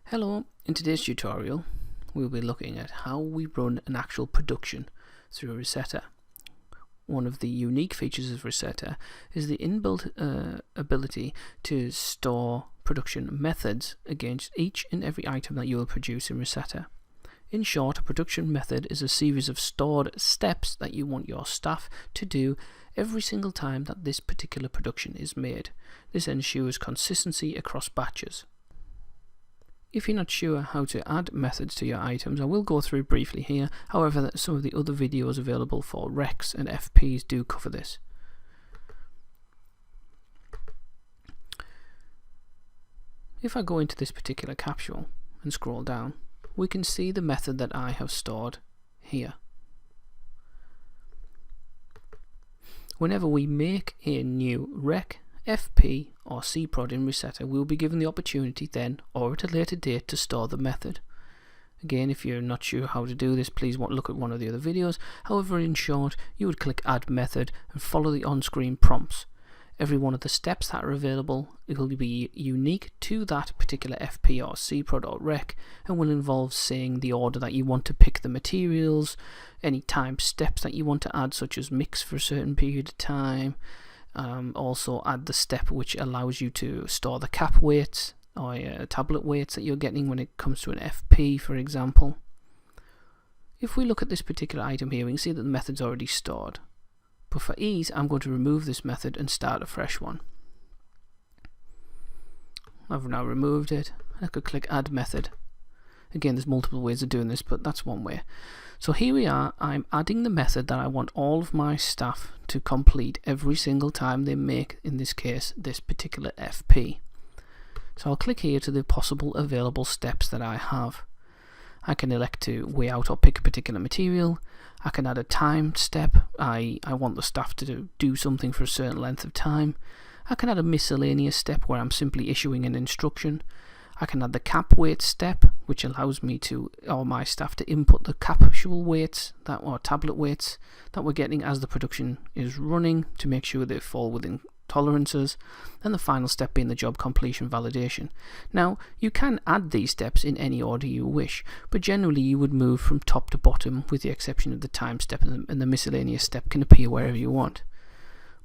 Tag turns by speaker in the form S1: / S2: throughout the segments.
S1: Hello, in today's tutorial we'll be looking at how we run an actual production through Receta. One of the unique features of Receta is the inbuilt ability to store production methods against each and every item that you will produce in Receta. In short, a production method is a series of stored steps that you want your staff to do every single time that this particular production is made. This ensures consistency across batches. If you're not sure how to add methods to your items, I will go through briefly here. However, some of the other videos available for recs and FPs do cover this. If I go into this particular capsule and scroll down, we can see the method that I have stored here. Whenever we make a new rec, FP or cprod in Receta, we will be given the opportunity then or at a later date to store the method. Again, if you're not sure how to do this, please look at one of the other videos. However, in short, you would click add method and follow the on-screen prompts. Every one of the steps that are available will be unique to that particular FP or cprod or rec and will involve saying the order that you want to pick the materials, any time steps that you want to add, such as mix for a certain period of time. Also add the step which allows you to store the cap weights or tablet weights that you're getting when it comes to an FP, for example. If we look at this particular item here, we can see that the method's already stored. But for ease, I'm going to remove this method and start a fresh one. I've now removed it. I could click add method. Again, there's multiple ways of doing this, but that's one way. So here we are, I'm adding the method that I want all of my staff to complete every single time they make, in this case, this particular FP. So I'll click here to the possible available steps that I have. I can elect to weigh out or pick a particular material. I can add a time step. I want the staff to do something for a certain length of time. I can add a miscellaneous step where I'm simply issuing an instruction. I can add the cap weight step, which allows me to, or my staff, to input the capsule weights or tablet weights that we're getting as the production is running to make sure they fall within tolerances, and the final step being the job completion validation. Now, you can add these steps in any order you wish, but generally you would move from top to bottom with the exception of the time step, and the miscellaneous step can appear wherever you want.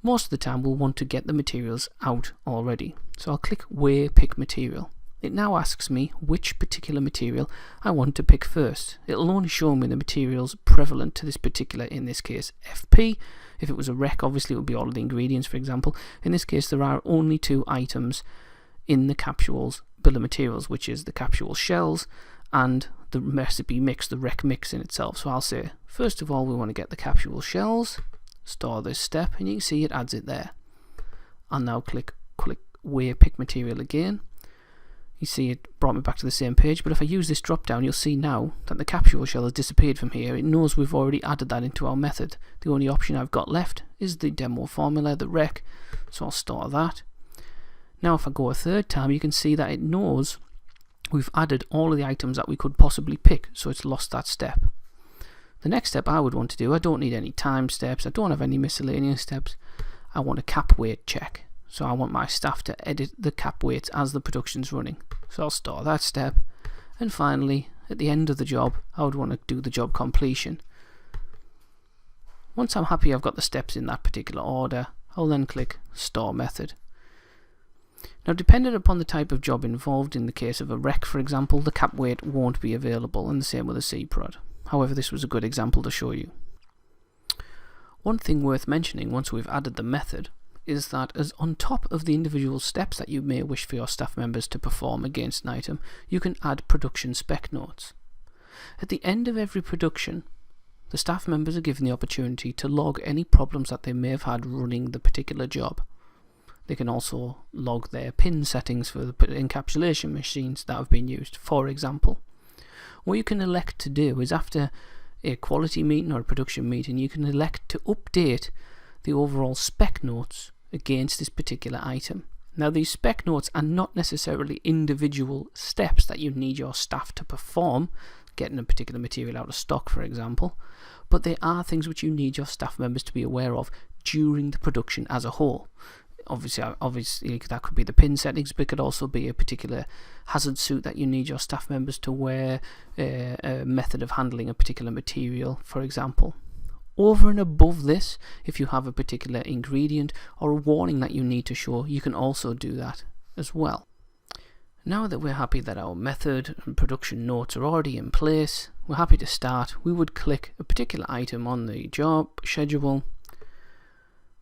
S1: Most of the time we'll want to get the materials out already, so I'll click weigh pick material. It now asks me which particular material I want to pick first. It'll only show me the materials prevalent to this particular, in this case, FP. If it was a rec, obviously it would be all of the ingredients, for example. In this case, there are only two items in the capsule's bill of materials, which is the capsule shells and the recipe mix, the rec mix in itself. So I'll say, first of all, we want to get the capsule shells, store this step, and you can see it adds it there. I'll now click weigh pick material again. You see it brought me back to the same page, but if I use this drop down, you'll see now that the capsule shell has disappeared from here. It knows we've already added that into our method. The only option I've got left is the demo formula, the rec, so I'll store that. Now if I go a third time, you can see that it knows we've added all of the items that we could possibly pick, so it's lost that step. The next step I would want to do, I don't need any time steps, I don't have any miscellaneous steps, I want a cap weight check. So I want my staff to edit the cap weights as the production's running. So I'll store that step. And finally, at the end of the job, I would want to do the job completion. Once I'm happy I've got the steps in that particular order, I'll then click store method. Now, depending upon the type of job involved, in the case of a rec, for example, the cap weight won't be available, and the same with a cprod. However, this was a good example to show you. One thing worth mentioning once we've added the method is that as on top of the individual steps that you may wish for your staff members to perform against an item, you can add production spec notes. At the end of every production, the staff members are given the opportunity to log any problems that they may have had running the particular job. They can also log their pin settings for the encapsulation machines that have been used, for example. What you can elect to do is, after a quality meeting or a production meeting, you can elect to update the overall spec notes against this particular item. Now, these spec notes are not necessarily individual steps that you need your staff to perform, getting a particular material out of stock, for example, but they are things which you need your staff members to be aware of during the production as a whole. obviously that could be the pin settings, but it could also be a particular hazard suit that you need your staff members to wear, a method of handling a particular material, for example. Over and above this, if you have a particular ingredient or a warning that you need to show, you can also do that as well. Now that we're happy that our method and production notes are already in place, we're happy to start. We would click a particular item on the job schedule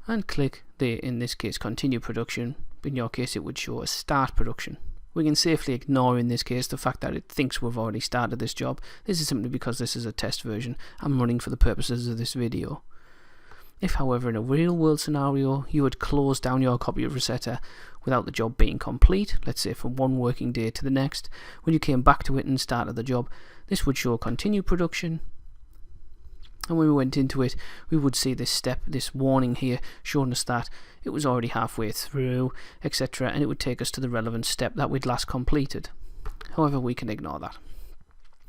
S1: and click in this case, continue production. In your case, it would show a start production. We can safely ignore in this case the fact that it thinks we've already started this job. This is simply because this is a test version I'm running for the purposes of this video. If, however, in a real world scenario you would close down your copy of Receta without the job being complete, let's say from one working day to the next, when you came back to it and started the job, this would show continue production. And when we went into it, we would see this warning here showing us that it was already halfway through, etc., and it would take us to the relevant step that we'd last completed. However, we can ignore that.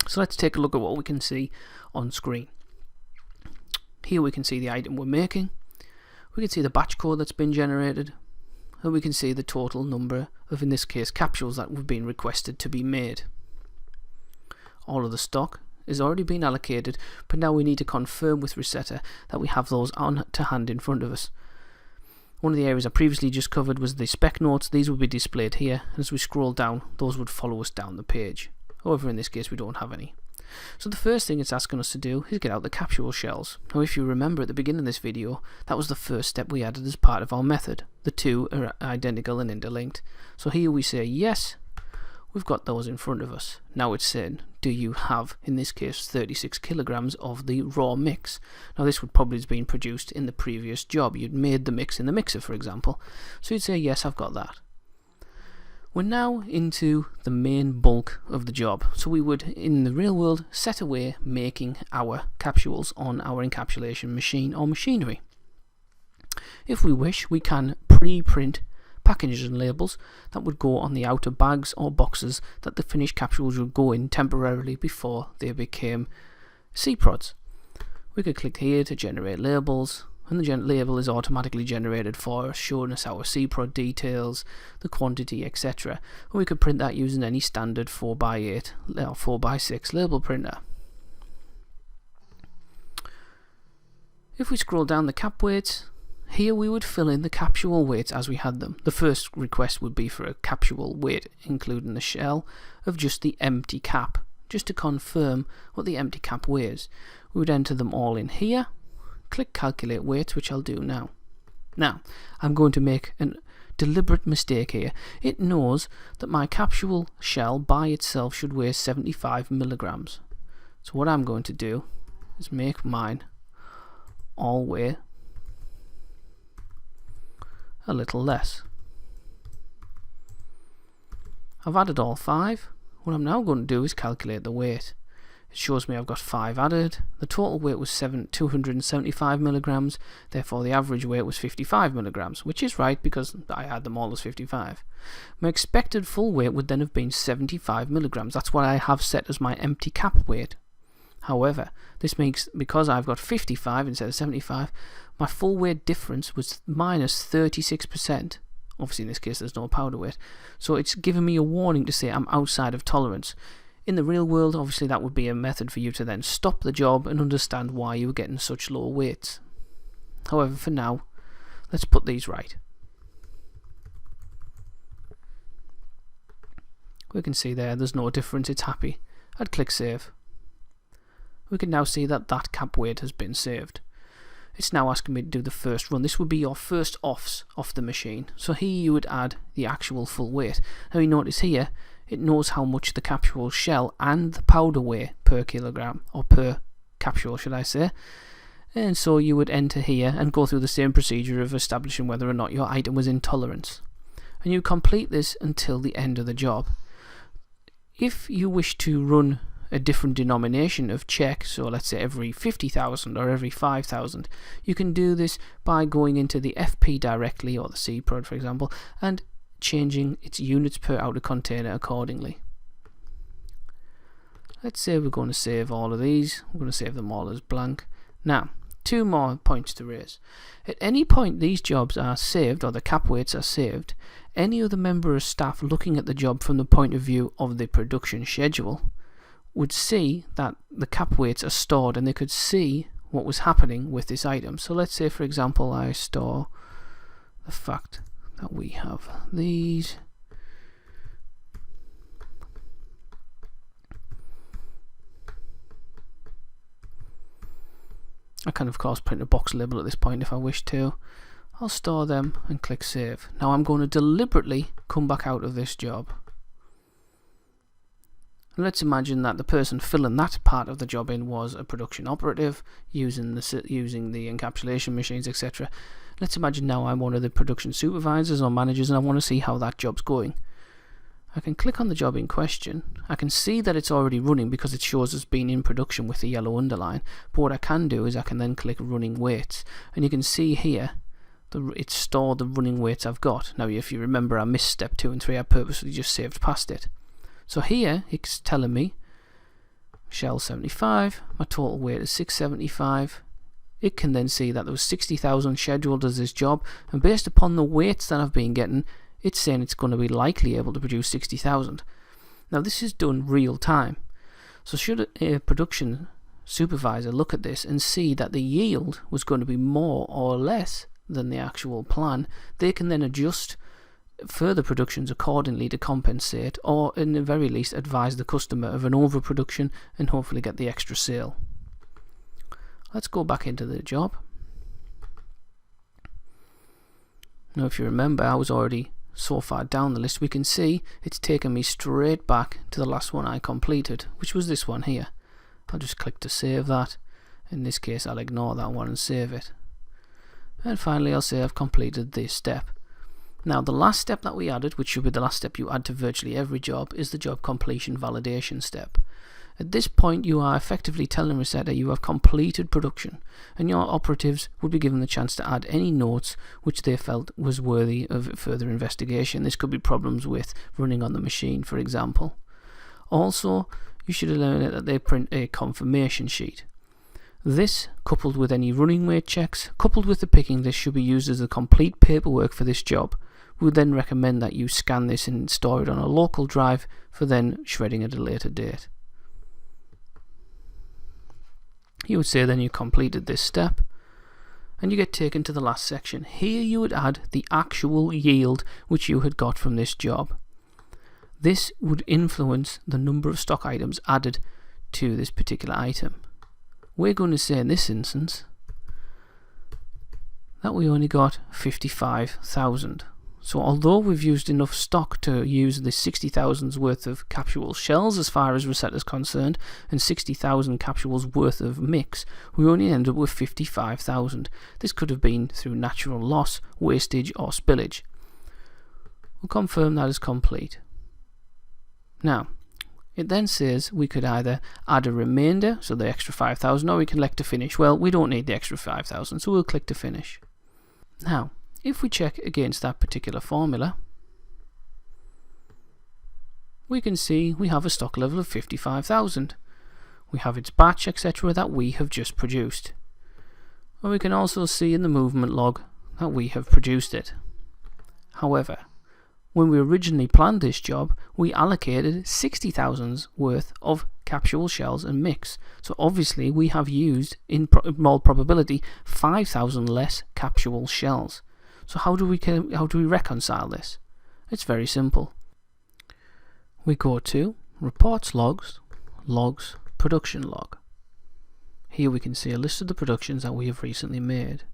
S1: So let's take a look at what we can see on screen. Here we can see the item we're making, we can see the batch code that's been generated, and we can see the total number of, in this case, capsules that have been requested to be made. All of the stock is already been allocated, but now we need to confirm with Receta that we have those on to hand in front of us. One of the areas I previously just covered was the spec notes. These would be displayed here, and as we scroll down, those would follow us down the page. However, in this case, we don't have any. So the first thing it's asking us to do is get out the capsule shells. Now, if you remember at the beginning of this video, that was the first step we added as part of our method. The two are identical and interlinked. So here we say yes, we've got those in front of us. Now it's saying, do you have, in this case, 36 kilograms of the raw mix? Now this would probably have been produced in the previous job. You'd made the mix in the mixer, for example. So you'd say, yes, I've got that. We're now into the main bulk of the job. So we would, in the real world, set away making our capsules on our encapsulation machine or machinery. If we wish, we can pre-print packages and labels that would go on the outer bags or boxes that the finished capsules would go in temporarily before they became C-prods. We could click here to generate labels, and the label is automatically generated for us, showing us our C-prod details, the quantity, etc. And we could print that using any standard 4x8 or 4x6 label printer. If we scroll down the cap weights, here we would fill in the capsule weights as we had them. The first request would be for a capsule weight, including the shell of just the empty cap, just to confirm what the empty cap weighs. We would enter them all in here, click calculate weights, which I'll do now. Now, I'm going to make a deliberate mistake here. It knows that my capsule shell by itself should weigh 75 milligrams. So what I'm going to do is make mine all weigh a little less. I've added all 5. What I'm now going to do is calculate the weight. It shows me I've got 5 added. The total weight was 275 milligrams, therefore the average weight was 55 milligrams, which is right because I had them all as 55. My expected full weight would then have been 75 milligrams. That's what I have set as my empty cap weight. However, this makes, because I've got 55 instead of 75, my full weight difference was minus 36%. Obviously in this case there's no powder weight, so it's giving me a warning to say I'm outside of tolerance. In the real world, obviously that would be a method for you to then stop the job and understand why you were getting such low weights. However, for now, let's put these right. We can see there's no difference, it's happy. I'd click save. We can now see that that cap weight has been saved. It's now asking me to do the first run. This would be your first offs off the machine. So here you would add the actual full weight. Now you notice here, it knows how much the capsule shell and the powder weigh per kilogram, or per capsule should I say. And so you would enter here and go through the same procedure of establishing whether or not your item was in tolerance. And you complete this until the end of the job. If you wish to run a different denomination of check, so let's say every 50,000 or every 5,000, you can do this by going into the FP directly, or the C-prod for example, and changing its units per outer container accordingly. Let's say we're going to save all of these. We're going to save them all as blank. Now, 2 more points to raise. At any point these jobs are saved, or the cap weights are saved, any other member of staff looking at the job from the point of view of the production schedule would see that the cap weights are stored, and they could see what was happening with this item. So let's say, for example, I store the fact that we have these. I can of course print a box label at this point if I wish to. I'll store them and click save. Now I'm going to deliberately come back out of this job. And let's imagine that the person filling that part of the job in was a production operative using the encapsulation machines, etc. Let's imagine now I'm one of the production supervisors or managers and I want to see how that job's going. I can click on the job in question. I can see that it's already running because it shows as being in production with the yellow underline. But what I can do is I can then click running weights, and you can see here it's stored the running weights I've got. Now if you remember, I missed step 2 and 3. I purposely just saved past it. So here it's telling me shell 75, my total weight is 675. It can then see that there was 60,000 scheduled as this job, and based upon the weights that I've been getting, it's saying it's going to be likely able to produce 60,000. Now this is done real time. So should a production supervisor look at this and see that the yield was going to be more or less than the actual plan, they can then adjust further productions accordingly to compensate, or in the very least advise the customer of an overproduction and hopefully get the extra sale. Let's go back into the job. Now if you remember, I was already so far down the list. We can see it's taken me straight back to the last one I completed, which was this one here. I'll just click to save that. In this case I'll ignore that one and save it. And finally I'll say I've completed this step. Now the last step that we added, which should be the last step you add to virtually every job, is the job completion validation step. At this point you are effectively telling Receta you have completed production, and your operatives would be given the chance to add any notes which they felt was worthy of further investigation. This could be problems with running on the machine, for example. Also, you should eliminate that they print a confirmation sheet. This, coupled with any running weight checks, coupled with the picking list, should be used as the complete paperwork for this job. We would then recommend that you scan this and store it on a local drive for then shredding at a later date. You would say then you completed this step, and you get taken to the last section. Here you would add the actual yield which you had got from this job. This would influence the number of stock items added to this particular item. We're going to say in this instance that we only got 55,000. So although we've used enough stock to use the 60,000's worth of capsule shells as far as Receta is concerned, and 60,000 capsules worth of mix, we only end up with 55,000. This could have been through natural loss, wastage or spillage. We'll confirm that is complete. Now, it then says we could either add a remainder, so the extra 5,000, or we can elect to finish. Well, we don't need the extra 5,000, so we'll click to finish. Now, if we check against that particular formula, we can see we have a stock level of 55,000. We have its batch, etc. that we have just produced. And we can also see in the movement log that we have produced it. However, when we originally planned this job, we allocated 60,000's worth of capsule shells and mix. So obviously we have used, in all probability, 5,000 less capsule shells. So how do we reconcile this? It's very simple. We go to Reports Logs, Logs, Production Log. Here we can see a list of the productions that we have recently made.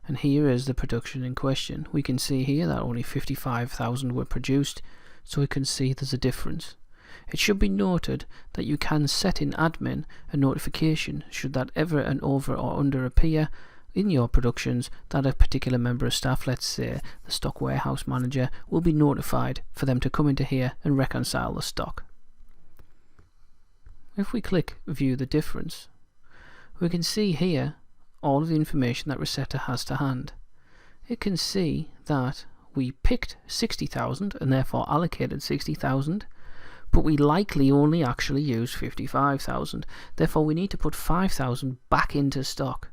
S1: And here is the production in question. We can see here that only 55,000 were produced, so we can see there's a difference. It should be noted that you can set in admin a notification should that ever and over or under appear in your productions that a particular member of staff, let's say the stock warehouse manager, will be notified for them to come into here and reconcile the stock. If we click View the Difference, we can see here all of the information that Receta has to hand. It can see that we picked 60,000 and therefore allocated 60,000, but we likely only actually used 55,000. Therefore we need to put 5,000 back into stock.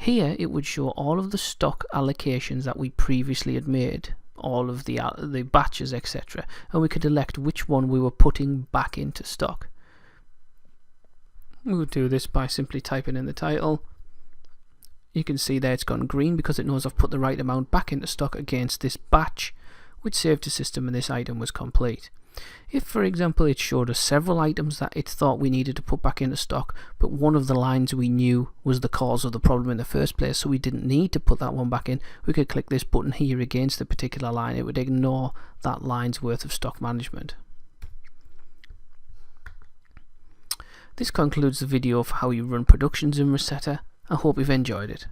S1: Here it would show all of the stock allocations that we previously had made, all of the batches, etc., and we could elect which one we were putting back into stock. We would do this by simply typing in the title. You can see there it's gone green because it knows I've put the right amount back into stock against this batch, which saved the system and this item was complete. If, for example, it showed us several items that it thought we needed to put back into stock, but one of the lines we knew was the cause of the problem in the first place, so we didn't need to put that one back in, we could click this button here against the particular line. It would ignore that line's worth of stock management. This concludes the video of how you run productions in Receta. I hope you've enjoyed it.